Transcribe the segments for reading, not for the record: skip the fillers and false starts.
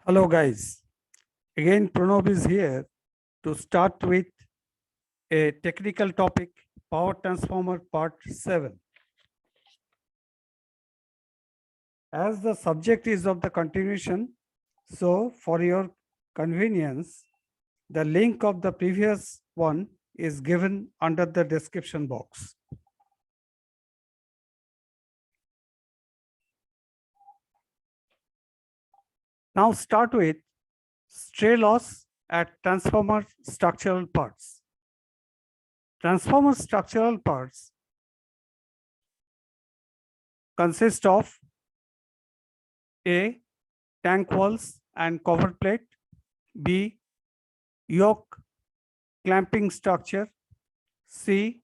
Hello guys, again Pranav is here to start with a technical topic, power transformer part 7. As the subject is of the continuation, so for your convenience, the link of the previous one is given under the description box. Now start with stray loss at transformer structural parts. Transformer structural parts consist of A. Tank walls and cover plate. B. Yoke clamping structure. C.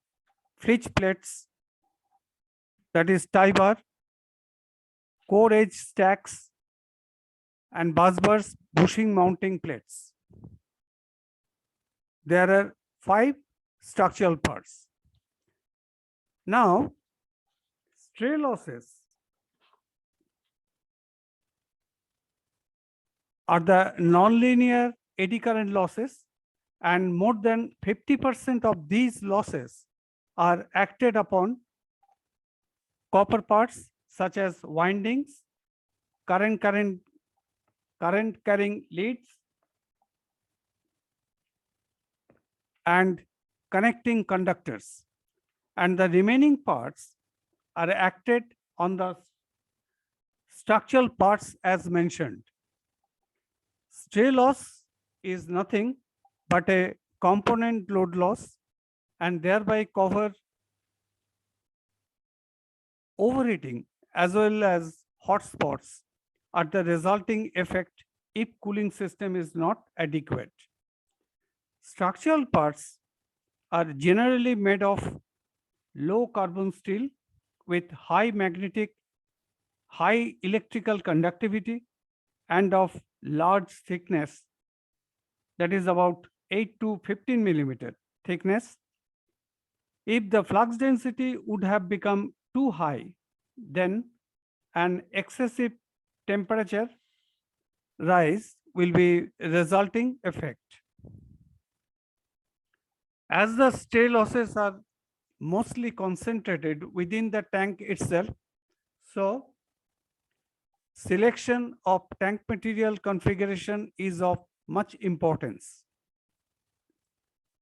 Flitch plates, that is tie bar, core edge stacks, and busbars bushing mounting plates. There are 5 structural parts. Now, stray losses are the nonlinear eddy current losses, and more than 50% of these losses are acted upon copper parts such as windings, current carrying leads, and connecting conductors, and the remaining parts are acted on the structural parts as mentioned. Stray loss is nothing but a component load loss and thereby cover overheating as well as hot spots are the resulting effect if cooling system is not adequate. Structural parts are generally made of low carbon steel with high magnetic, high electrical conductivity, and of large thickness, that is about 8 to 15 millimeter thickness. If the flux density would have become too high, then an excessive temperature rise will be resulting effect. As the stray losses are mostly concentrated within the tank itself, so selection of tank material configuration is of much importance.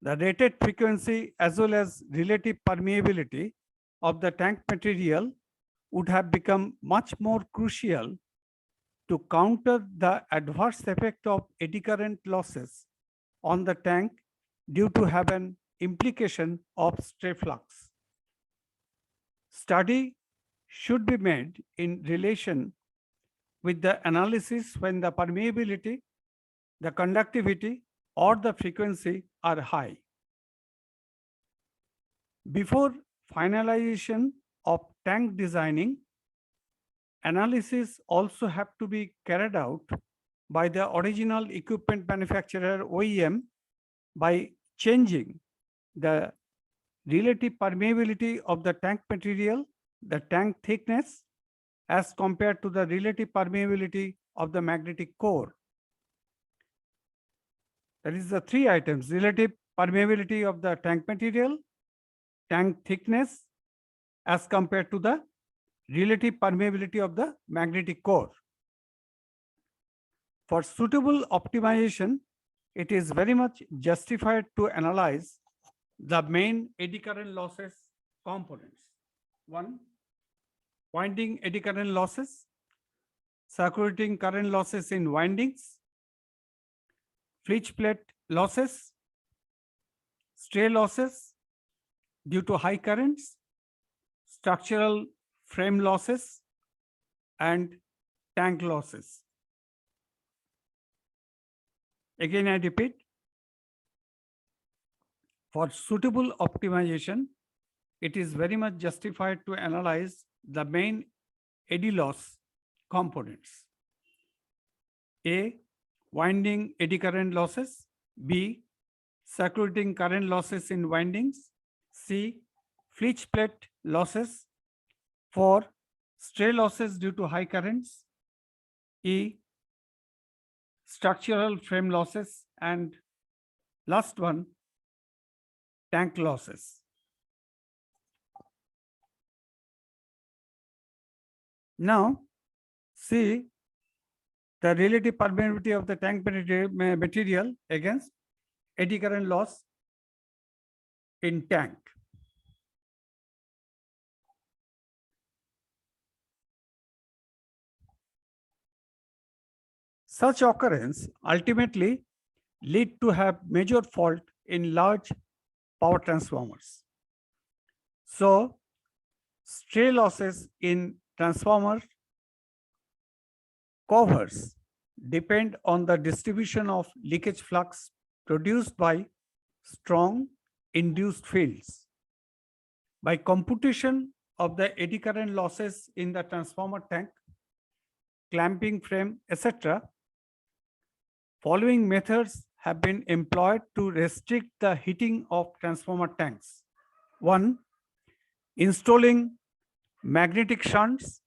The rated frequency as well as relative permeability of the tank material would have become much more crucial to counter the adverse effect of eddy current losses on the tank due to have an implication of stray flux. Study should be made in relation with the analysis when the permeability, the conductivity, or the frequency are high. Before finalization of tank designing, analysis also have to be carried out by the original equipment manufacturer OEM by changing the relative permeability of the tank material, the tank thickness, as compared to the relative permeability of the magnetic core. That is the 3 items: relative permeability of the tank material, tank thickness, as compared to the relative permeability of the magnetic core. For suitable optimization, it is very much justified to analyze the main eddy current losses components. 1. Winding eddy current losses, circulating current losses in windings, Flitch plate losses, stray losses due to high currents, structural frame losses, and tank losses. Again, I repeat, for suitable optimization, it is very much justified to analyze the main eddy loss components. A. Winding eddy current losses. B. Circulating current losses in windings. C. Flitch plate losses. 4. Stray losses due to high currents. E. structural frame losses, and last one, tank losses. Now, see the relative permeability of the tank material against eddy current loss in tank. Such occurrence ultimately lead to have major fault in large power transformers. So, stray losses in transformer covers depend on the distribution of leakage flux produced by strong induced fields. By computation of the eddy current losses in the transformer tank, clamping frame, etc., following methods have been employed to restrict the heating of transformer tanks. 1. Installing magnetic shunts,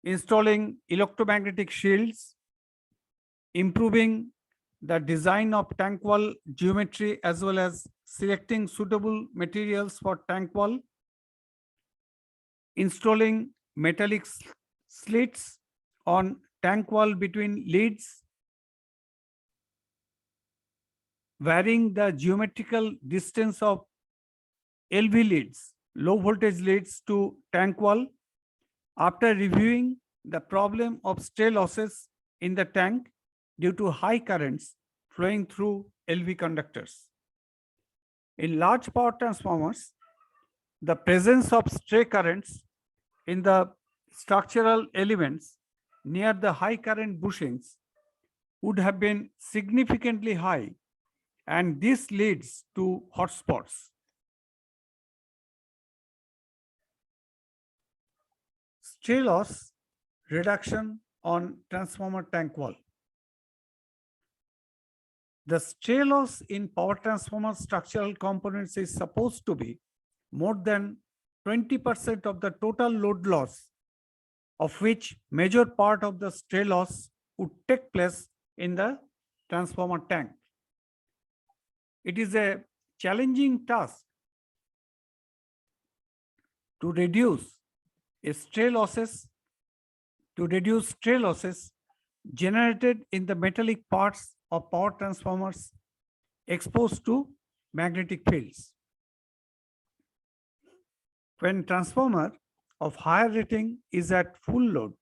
installing electromagnetic shields, improving the design of tank wall geometry as well as selecting suitable materials for tank wall, installing metallic slits on tank wall between leads, varying the geometrical distance of LV leads, low voltage leads to tank wall. After reviewing the problem of stray losses in the tank due to high currents flowing through LV conductors. In large power transformers, the presence of stray currents in the structural elements near the high current bushings would have been significantly high, and this leads to hotspots. Stray loss reduction on transformer tank wall. The stray loss in power transformer structural components is supposed to be more than 20% of the total load loss, of which major part of the stray loss would take place in the transformer tank. It is a challenging task to reduce stray losses generated in the metallic parts of power transformers exposed to magnetic fields. When transformer of higher rating is at full load,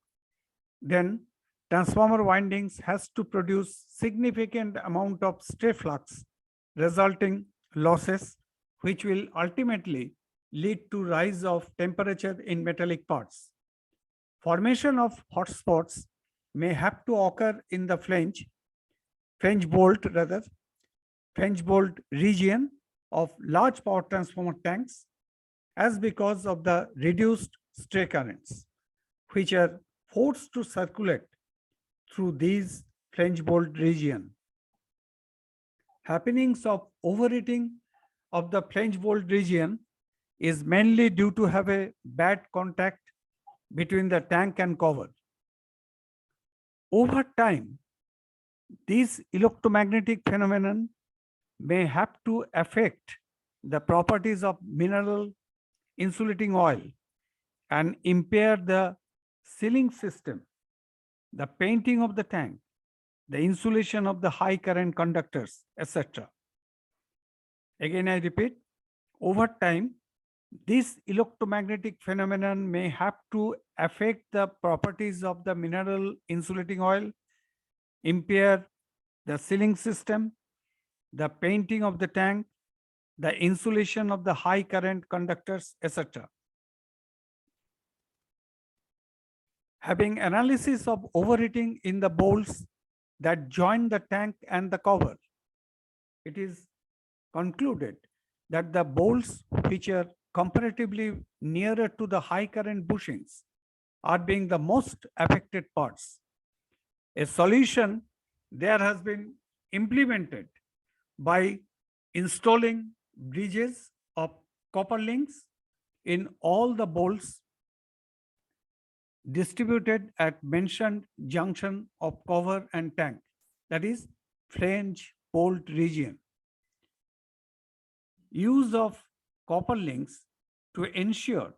then transformer windings has to produce significant amount of stray flux, resulting losses which will ultimately lead to rise of temperature in metallic parts. Formation of hotspots may have to occur in the flange bolt region of large power transformer tanks, as because of the reduced stray currents, which are forced to circulate through these flange bolt region. Happenings of overheating of the flange bolt region is mainly due to have a bad contact between the tank and cover. Over time, this electromagnetic phenomenon may have to affect the properties of mineral insulating oil and impair the sealing system, the painting of the tank, the insulation of the high current conductors, etc. Again, I repeat, over time, this electromagnetic phenomenon may have to affect the properties of the mineral insulating oil, impair the sealing system, the painting of the tank, the insulation of the high current conductors, etc. Having analysis of overheating in the bolts that join the tank and the cover, it is concluded that the bolts which are comparatively nearer to the high current bushings are being the most affected parts. A solution there has been implemented by installing bridges of copper links in all the bolts distributed at mentioned junction of cover and tank, that is flange bolt region. Use of copper links to ensure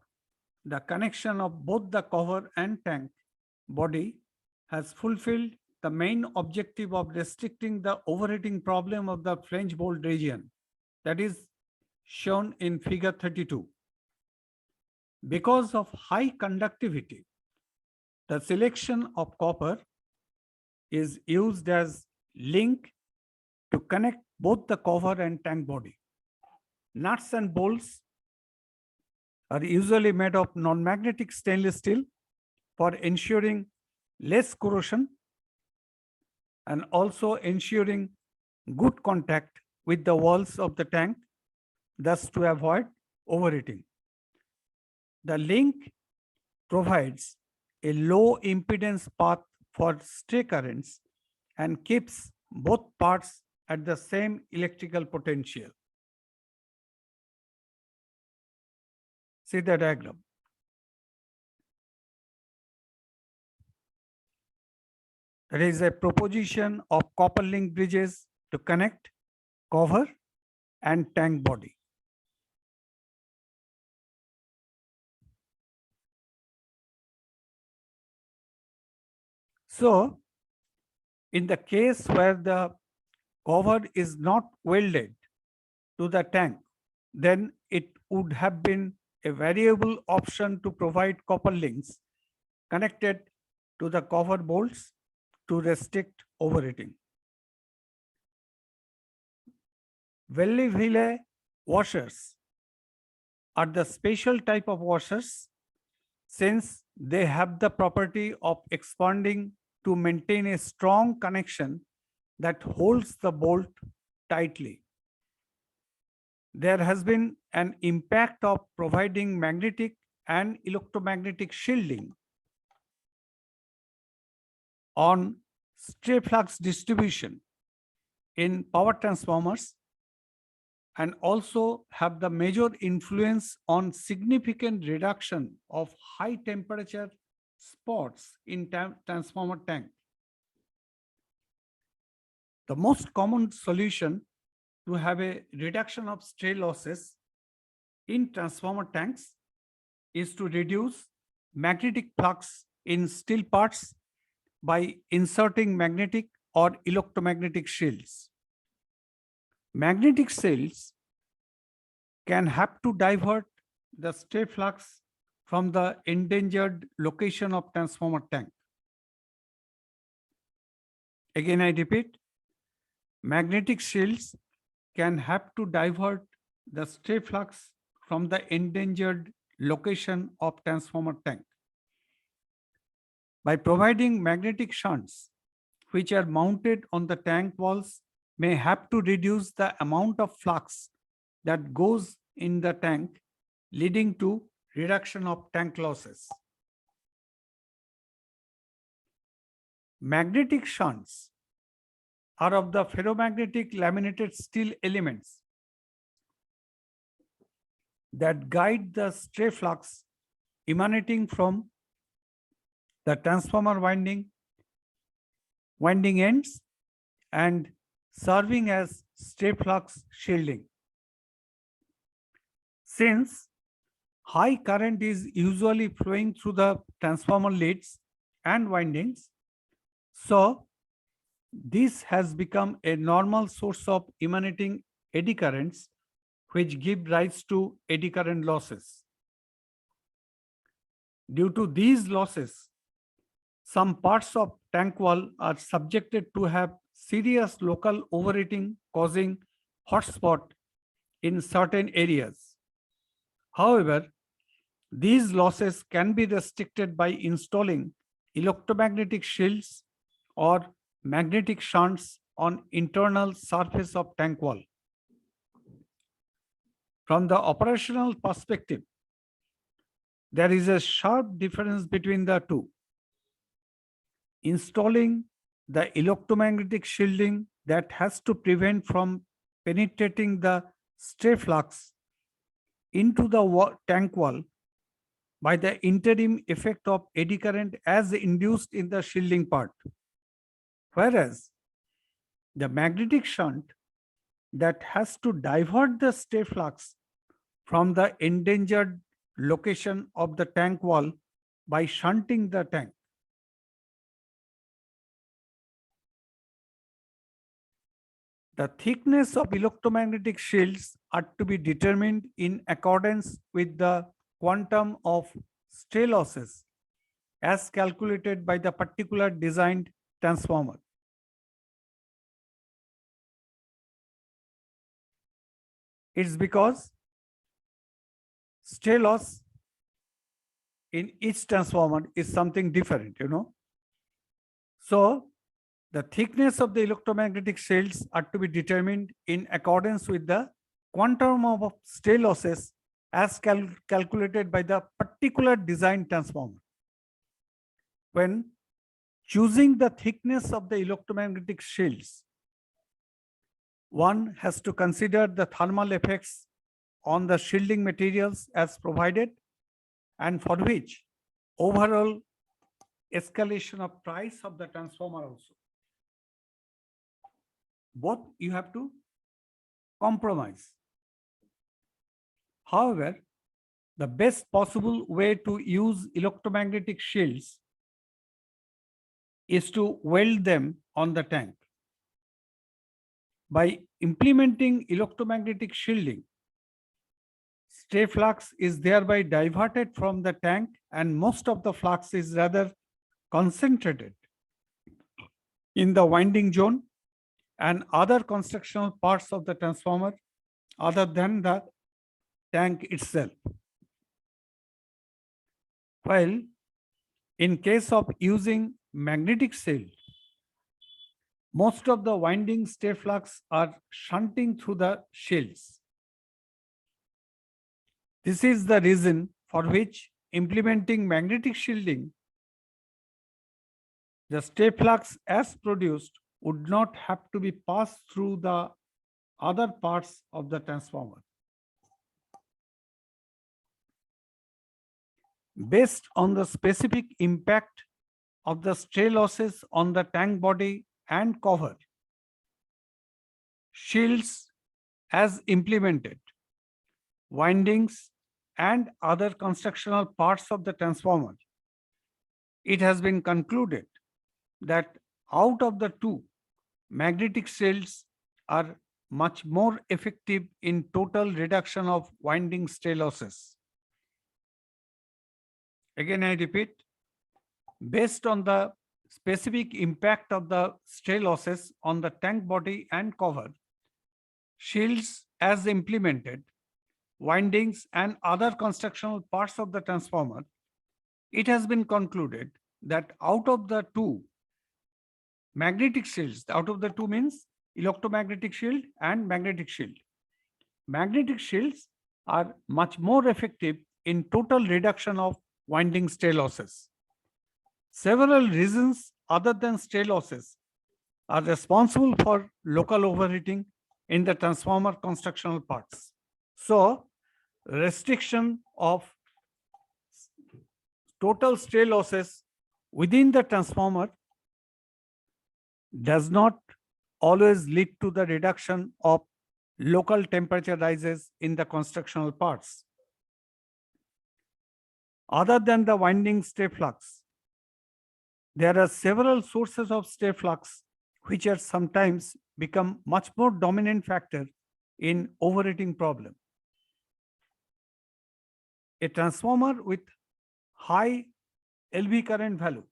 the connection of both the cover and tank body has fulfilled the main objective of restricting the overheating problem of the flange bolt region, that is shown in figure 32. Because of high conductivity, the selection of copper is used as link to connect both the cover and tank body. Nuts and bolts are usually made of non-magnetic stainless steel for ensuring less corrosion and also ensuring good contact with the walls of the tank, thus to avoid overheating. The link provides a low impedance path for stray currents and keeps both parts at the same electrical potential. See the diagram. There is a proposition of copper link bridges to connect cover and tank body. So, in the case where the cover is not welded to the tank, then it would have been a variable option to provide copper links connected to the cover bolts to restrict overheating. Valley washers are the special type of washers since they have the property of expanding to maintain a strong connection that holds the bolt tightly. There has been an impact of providing magnetic and electromagnetic shielding on stray flux distribution in power transformers and also have the major influence on significant reduction of high temperature spots in transformer tank. The most common solution to have a reduction of stray losses in transformer tanks is to reduce magnetic flux in steel parts by inserting magnetic or electromagnetic shields. Magnetic shields can have to divert the stray flux from the endangered location of transformer tank. Again, I repeat, magnetic shields can have to divert the stray flux from the endangered location of transformer tank. By providing magnetic shunts, which are mounted on the tank walls, may have to reduce the amount of flux that goes in the tank, leading to reduction of tank losses. Magnetic shunts are of the ferromagnetic laminated steel elements that guide the stray flux emanating from the transformer winding ends and serving as stray flux shielding. Since high current is usually flowing through the transformer leads and windings, so this has become a normal source of emanating eddy currents, which give rise to eddy current losses. Due to these losses, some parts of tank wall are subjected to have serious local overheating, causing hotspot in certain areas. However, these losses can be restricted by installing electromagnetic shields or magnetic shunts on internal surface of tank wall. From the operational perspective, there is a sharp difference between the two. Installing the electromagnetic shielding that has to prevent from penetrating the stray flux into the tank wall by the interim effect of eddy current as induced in the shielding part. Whereas the magnetic shunt that has to divert the stay flux from the endangered location of the tank wall by shunting the tank. The thickness of electromagnetic shields are to be determined in accordance with the quantum of stray losses as calculated by the particular designed transformer. It's because stray loss in each transformer is something different, So the thickness of the electromagnetic shields are to be determined in accordance with the quantum of stray losses as calculated by the particular design transformer. When choosing the thickness of the electromagnetic shields, one has to consider the thermal effects on the shielding materials as provided and for which overall escalation of price of the transformer also. Both you have to compromise. However, the best possible way to use electromagnetic shields is to weld them on the tank. By implementing electromagnetic shielding, stray flux is thereby diverted from the tank and most of the flux is rather concentrated in the winding zone and other constructional parts of the transformer other than the tank itself. While in case of using magnetic shield, most of the winding stray flux are shunting through the shields. This is the reason for which implementing magnetic shielding, the stray flux as produced would not have to be passed through the other parts of the transformer. Based on the specific impact of the stray losses on the tank body and cover, shields as implemented, windings and other constructional parts of the transformer, it has been concluded that out of the two, magnetic shields are much more effective in total reduction of winding stray losses. Again, I repeat, based on the specific impact of the stray losses on the tank body and cover, shields as implemented, windings and other constructional parts of the transformer, it has been concluded that out of the two magnetic shields, out of the two means electromagnetic shield and magnetic shield. Magnetic shields are much more effective in total reduction of winding stray losses. Several reasons other than stray losses are responsible for local overheating in the transformer constructional parts. So, restriction of total stray losses within the transformer does not always lead to the reduction of local temperature rises in the constructional parts. Other than the winding stray flux, there are several sources of stray flux which are sometimes become much more dominant factor in overheating problem. A transformer with high LV current value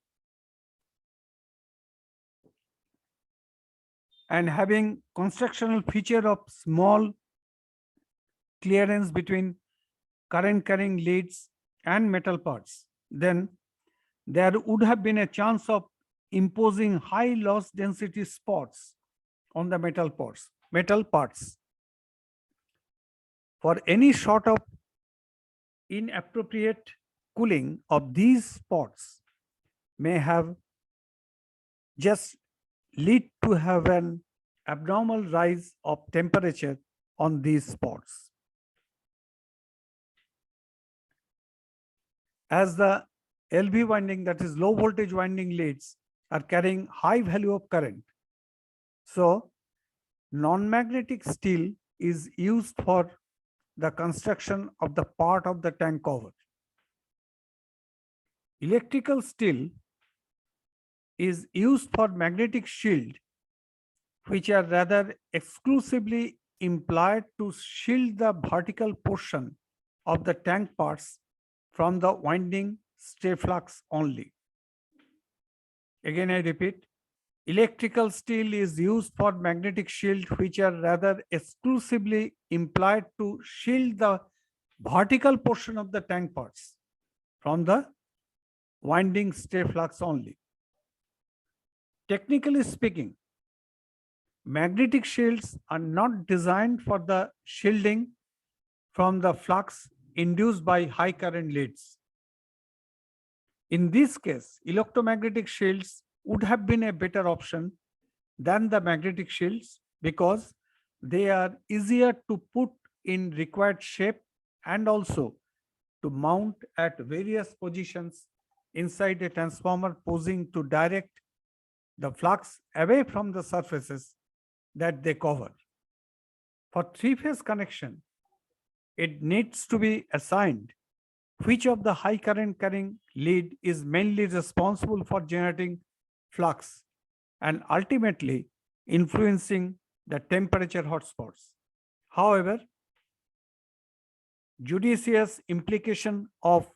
and having constructional feature of small clearance between current carrying leads and metal parts, then there would have been a chance of imposing high loss density spots on the metal parts. For any sort of inappropriate cooling of these spots may have just lead to have an abnormal rise of temperature on these spots. as the LV winding, that is low voltage winding leads, are carrying high value of current. So non-magnetic steel is used for the construction of the part of the tank cover. Electrical steel is used for magnetic shield, which are rather exclusively employed to shield the vertical portion of the tank parts from the winding stray flux only. Again, I repeat, electrical steel is used for magnetic shield, which are rather exclusively employed to shield the vertical portion of the tank parts from the winding stray flux only. Technically speaking, magnetic shields are not designed for the shielding from the flux induced by high current leads. In this case, electromagnetic shields would have been a better option than the magnetic shields because they are easier to put in required shape and also to mount at various positions inside a transformer, posing to direct the flux away from the surfaces that they cover. For three-phase connection, it needs to be assigned which of the high current carrying lead is mainly responsible for generating flux and ultimately influencing the temperature hotspots. However, judicious implication of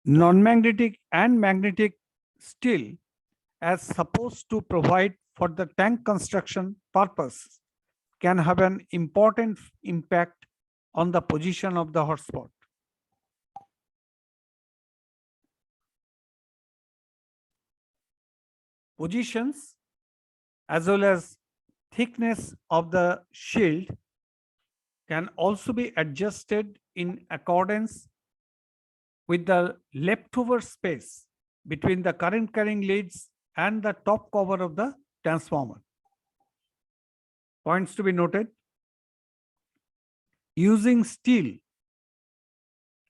non-magnetic and magnetic steel as supposed to provide for the tank construction purpose can have an important impact on the position of the hotspot. Positions as well as thickness of the shield can also be adjusted in accordance with the leftover space between the current carrying leads and the top cover of the transformer. Points to be noted: using steel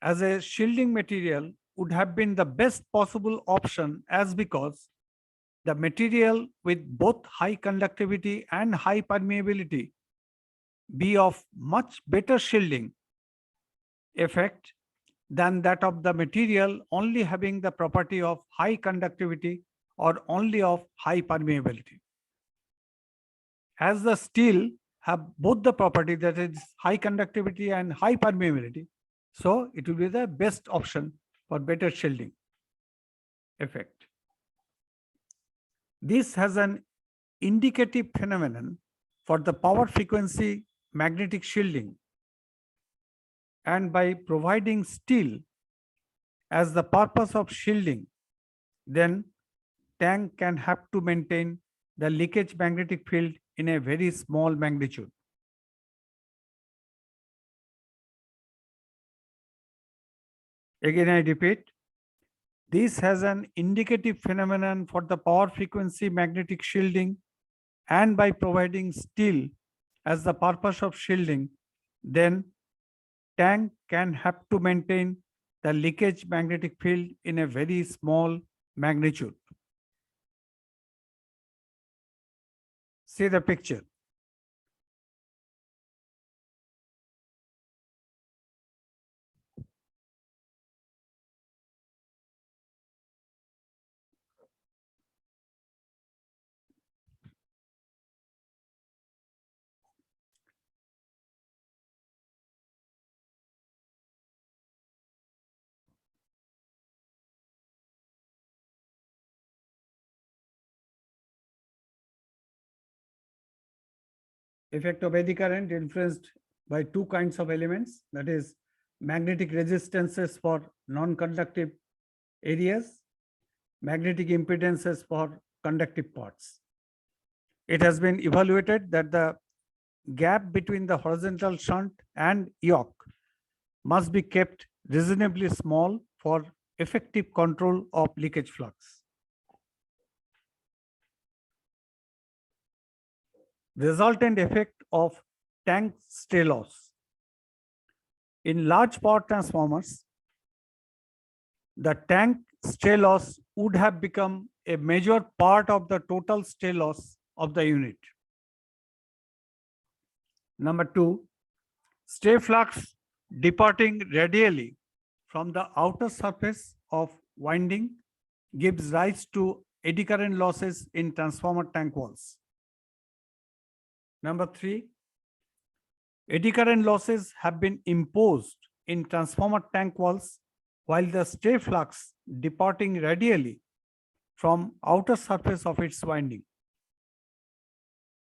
as a shielding material would have been the best possible option, as because the material with both high conductivity and high permeability be of much better shielding effect than that of the material only having the property of high conductivity or only of high permeability. As the steel have both the property, that is high conductivity and high permeability, so it will be the best option for better shielding effect. This has an indicative phenomenon for the power frequency magnetic shielding, and by providing steel as the purpose of shielding, then tank can have to maintain the leakage magnetic field in a very small magnitude. Again, I repeat, this has an indicative phenomenon for the power frequency magnetic shielding, and by providing steel as the purpose of shielding, then tank can have to maintain the leakage magnetic field in a very small magnitude. See the picture. Effect of eddy current influenced by two kinds of elements, that is magnetic resistances for non-conductive areas, magnetic impedances for conductive parts. It has been evaluated that the gap between the horizontal shunt and yoke must be kept reasonably small for effective control of leakage flux. Resultant effect of tank stray loss. In large power transformers, the tank stray loss would have become a major part of the total stray loss of the unit. Number two, stray flux departing radially from the outer surface of winding gives rise to eddy current losses in transformer tank walls. Number three, eddy current losses have been imposed in transformer tank walls while the stray flux departing radially from outer surface of its winding.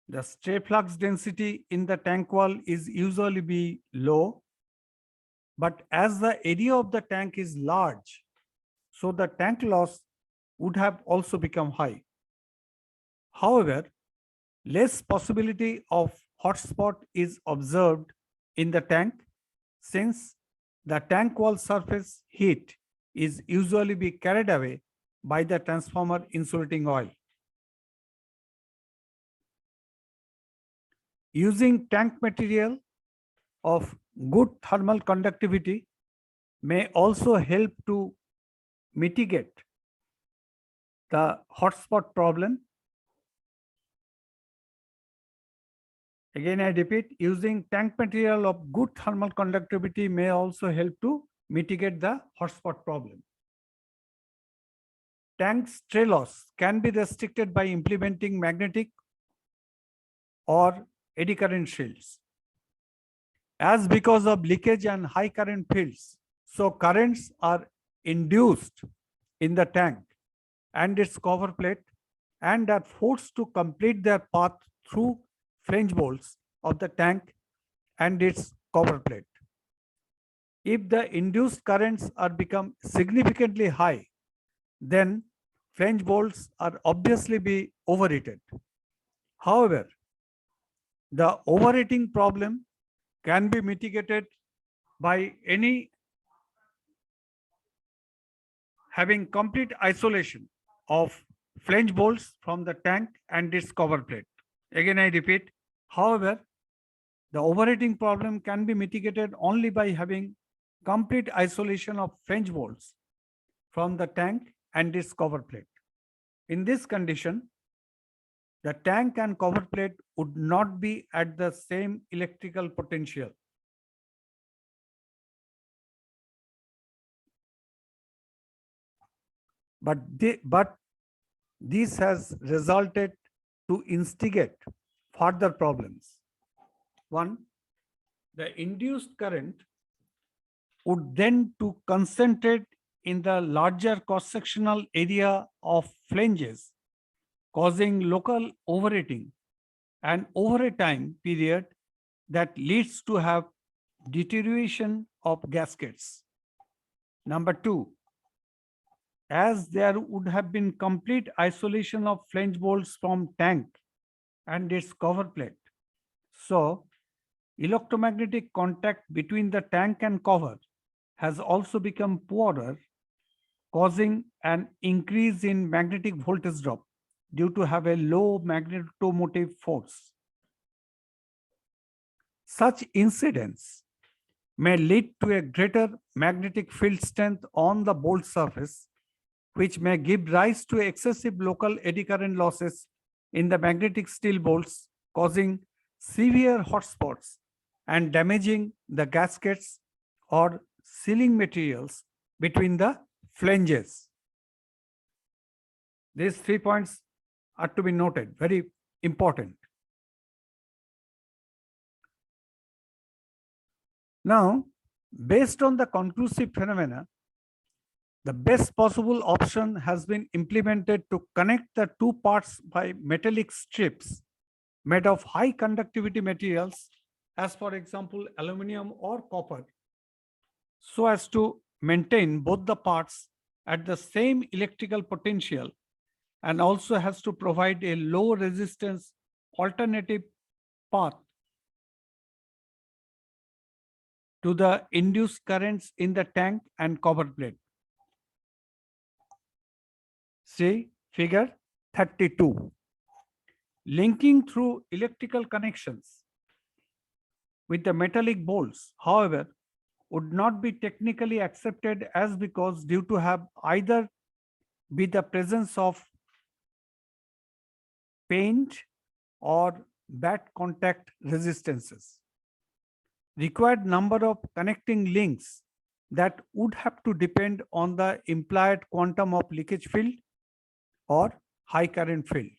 The stray flux density in the tank wall is usually be low, but as the area of the tank is large, so the tank loss would have also become high. However, less possibility of hotspot is observed in the tank since the tank wall surface heat is usually be carried away by the transformer insulating oil. Using tank material of good thermal conductivity may also help to mitigate the hotspot problem. Again, I repeat, using tank material of good thermal conductivity may also help to mitigate the hotspot problem. Tank stray loss can be restricted by implementing magnetic or eddy current shields. As because of leakage and high current fields, so currents are induced in the tank and its cover plate and are forced to complete their path through flange bolts of the tank and its cover plate. If the induced currents are become significantly high, then flange bolts are obviously be overheated. However, the overheating problem can be mitigated by any having complete isolation of flange bolts from the tank and its cover plate. Again, I repeat, however, the overheating problem can be mitigated only by having complete isolation of flange bolts from the tank and its cover plate. In this condition, the tank and cover plate would not be at the same electrical potential. But this has resulted to instigate further problems. One, the induced current would then to concentrate in the larger cross-sectional area of flanges, causing local overheating and over a time period that leads to have deterioration of gaskets. Number two, as there would have been complete isolation of flange bolts from tank and its cover plate, so electromagnetic contact between the tank and cover has also become poorer, causing an increase in magnetic voltage drop due to have a low magnetomotive force. Such incidents may lead to a greater magnetic field strength on the bolt surface, which may give rise to excessive local eddy current losses in the magnetic steel bolts, causing severe hotspots and damaging the gaskets or sealing materials between the flanges. These 3 points are to be noted, very important. Now, based on the conclusive phenomena, the best possible option has been implemented to connect the two parts by metallic strips made of high conductivity materials, as for example, aluminum or copper, so as to maintain both the parts at the same electrical potential and also has to provide a low resistance alternative path to the induced currents in the tank and cover plate. See figure 32. Linking through electrical connections with the metallic bolts, however, would not be technically accepted as because due to have either be the presence of paint or bad contact resistances. Required number of connecting links that would have to depend on the implied quantum of leakage field or high current field.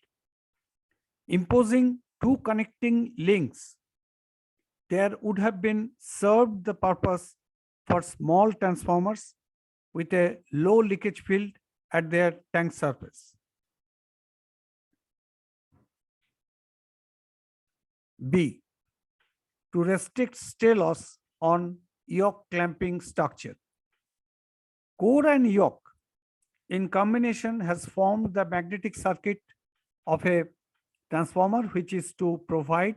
Imposing two connecting links there would have been served the purpose for small transformers with a low leakage field at their tank surface. B. To restrict stay loss on yoke clamping structure. Core and yoke in combination has formed the magnetic circuit of a transformer, which is to provide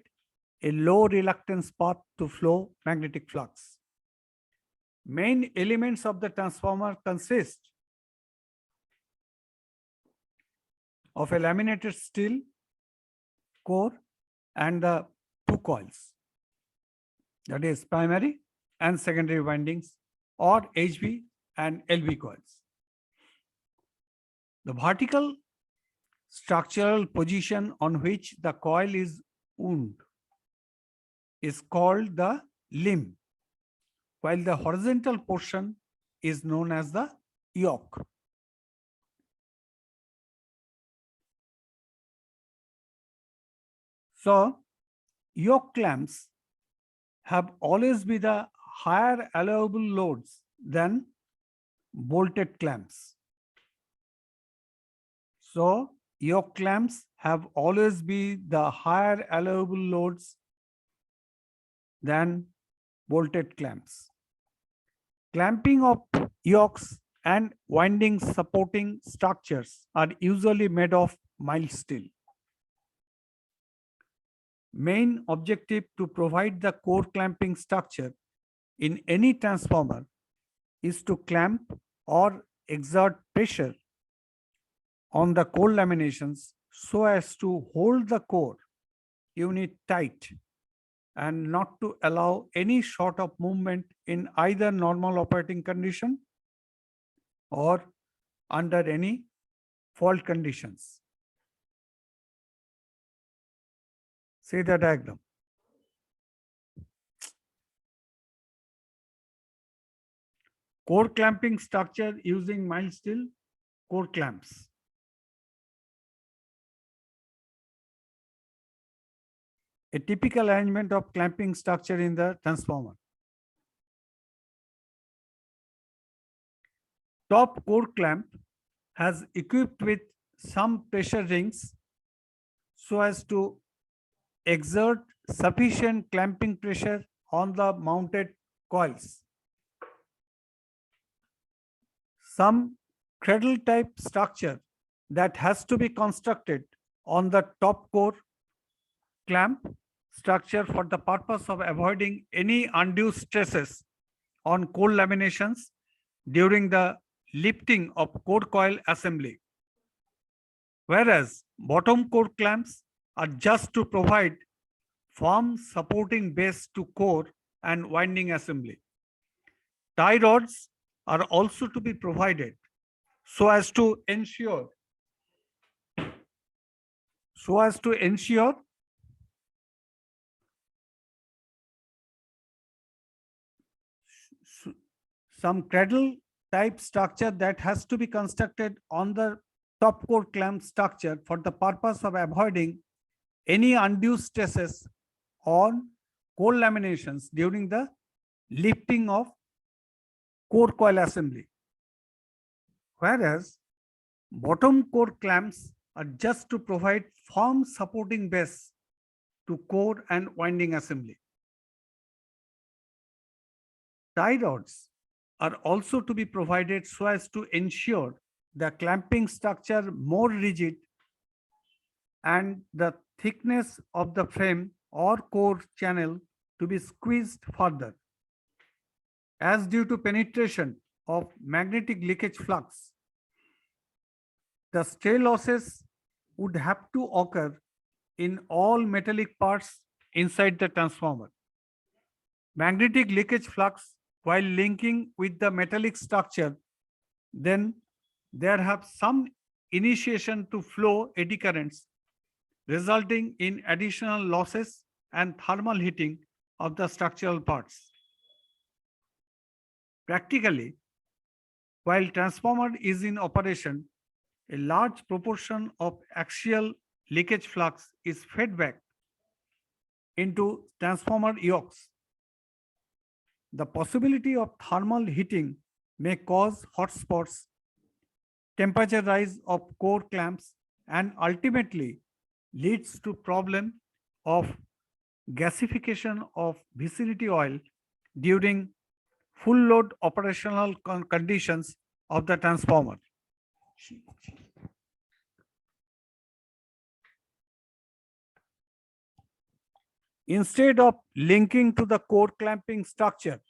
a low reluctance path to flow magnetic flux. Main elements of the transformer consist of a laminated steel core and the two coils, that is primary and secondary windings, or HV and LV coils. The vertical structural position on which the coil is wound is called the limb, while the horizontal portion is known as the yoke. So, yoke clamps have always been the higher allowable loads than bolted clamps. So, yoke clamps have always been the higher allowable loads than bolted clamps. Clamping of yokes and winding supporting structures are usually made of mild steel. Main objective to provide the core clamping structure in any transformer is to clamp or exert pressure on the core laminations so as to hold the core unit tight and not to allow any sort of movement in either normal operating condition or under any fault conditions. See the diagram. Core clamping structure using mild steel core clamps. A typical arrangement of clamping structure in the transformer. Top core clamp has equipped with some pressure rings so as to exert sufficient clamping pressure on the mounted coils. Some cradle type structure that has to be constructed on the top core clamp structure for the purpose of avoiding any undue stresses on core laminations during the lifting of core coil assembly. Whereas bottom core clamps are just to provide firm supporting base to core and winding assembly. Tie rods are also to be provided so as to ensure some cradle type structure that has to be constructed on the top core clamp structure for the purpose of avoiding any undue stresses on core laminations during the lifting of core coil assembly. Whereas bottom core clamps are just to provide firm supporting base to core and winding assembly. Tie rods are also to be provided so as to ensure the clamping structure more rigid and the thickness of the frame or core channel to be squeezed further. As due to penetration of magnetic leakage flux, the stray losses would have to occur in all metallic parts inside the transformer. Magnetic leakage flux while linking with the metallic structure, then there have some initiation to flow eddy currents, resulting in additional losses and thermal heating of the structural parts. Practically, while transformer is in operation, a large proportion of axial leakage flux is fed back into transformer yokes. The possibility of thermal heating may cause hot spots, temperature rise of core clamps, and ultimately leads to problem of gasification of vicinity oil during full load operational conditions of the transformer. Instead of linking to the core clamping structure,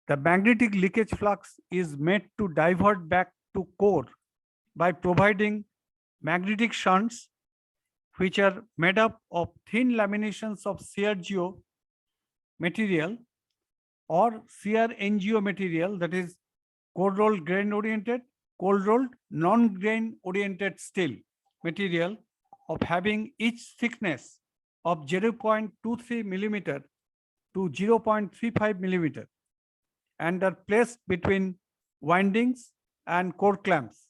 the magnetic leakage flux is made to divert back to core by providing magnetic shunts, which are made up of thin laminations of CRGO material or CRNGO material, that is cold rolled grain oriented, cold rolled non-grain oriented steel material of having each thickness of 0.23 millimeter to 0.35 millimeter and are placed between windings and core clamps.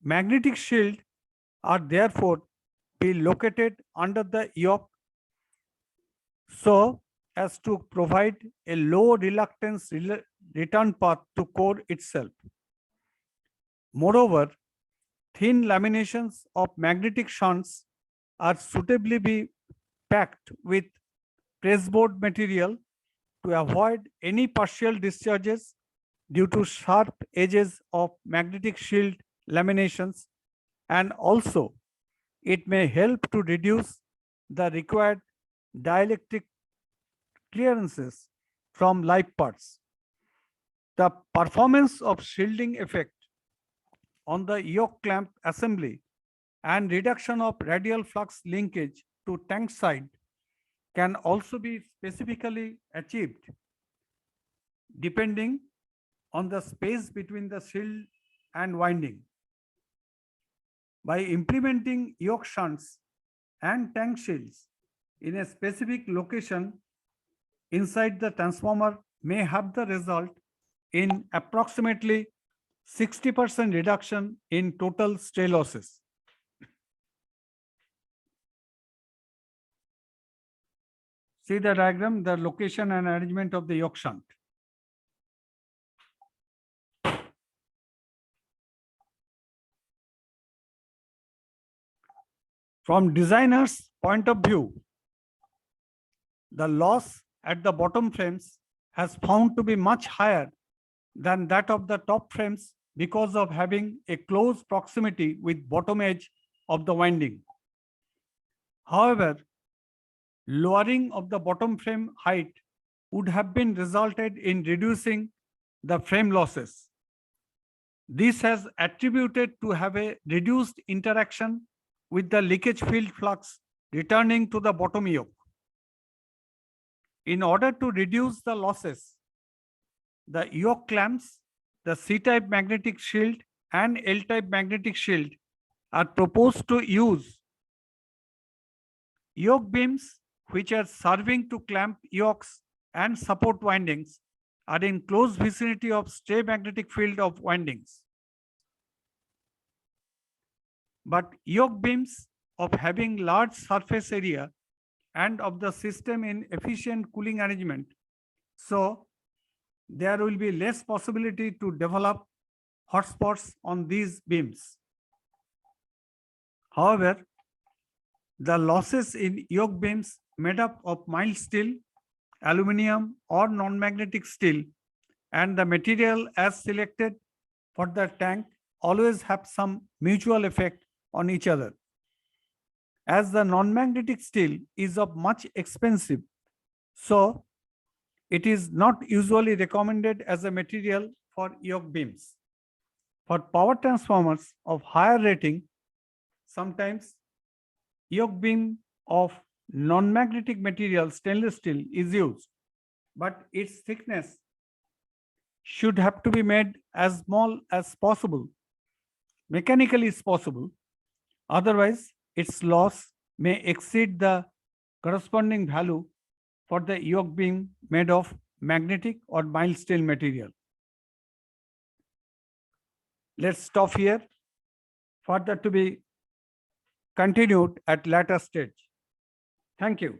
Magnetic shield are therefore be located under the yoke so as to provide a low reluctance return path to core itself. Moreover, thin laminations of magnetic shunts are suitably be packed with pressboard material to avoid any partial discharges due to sharp edges of magnetic shield laminations, and also it may help to reduce the required dielectric clearances from live parts. The performance of shielding effect on the yoke clamp assembly and reduction of radial flux linkage to tank side can also be specifically achieved depending on the space between the shield and winding. By implementing yoke shunts and tank shields in a specific location inside the transformer may have the result in approximately 60% reduction in total stray losses. See the diagram, the location and arrangement of the yoke shunt. From designer's point of view, the loss at the bottom frames has found to be much higher than that of the top frames because of having a close proximity with bottom edge of the winding. However, lowering of the bottom frame height would have been resulted in reducing the frame losses. This has attributed to have a reduced interaction with the leakage field flux returning to the bottom yoke. In order to reduce the losses, the yoke clamps, the C-type magnetic shield and L-type magnetic shield are proposed to use yoke beams which are serving to clamp yokes and support windings are in close vicinity of stray magnetic field of windings. But yoke beams of having large surface area and of the system in efficient cooling arrangement, so there will be less possibility to develop hotspots on these beams. However, the losses in yoke beams made up of mild steel, aluminum or non-magnetic steel and the material as selected for the tank always have some mutual effect on each other. As the non-magnetic steel is of much expensive, so it is not usually recommended as a material for yoke beams. For power transformers of higher rating, sometimes yoke beam of non-magnetic material stainless steel is used. but its thickness should have to be made as small as possible, mechanically is possible. Otherwise, its loss may exceed the corresponding value for the yoke being made of magnetic or mild steel material. Let's stop here. Further to be continued at later stage. Thank you.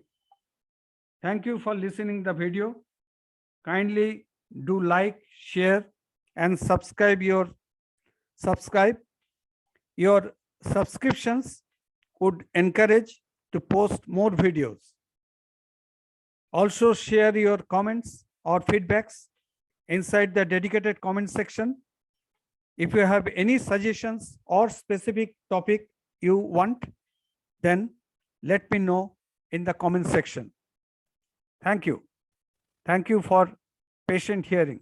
Thank you for listening the video. Kindly do like, share, and subscribe. Your subscriptions would encourage to post more videos. Also share your comments or feedbacks inside the dedicated comment section. If you have any suggestions or specific topic you want, then let me know in the comment section. Thank you. Thank you for patient hearing.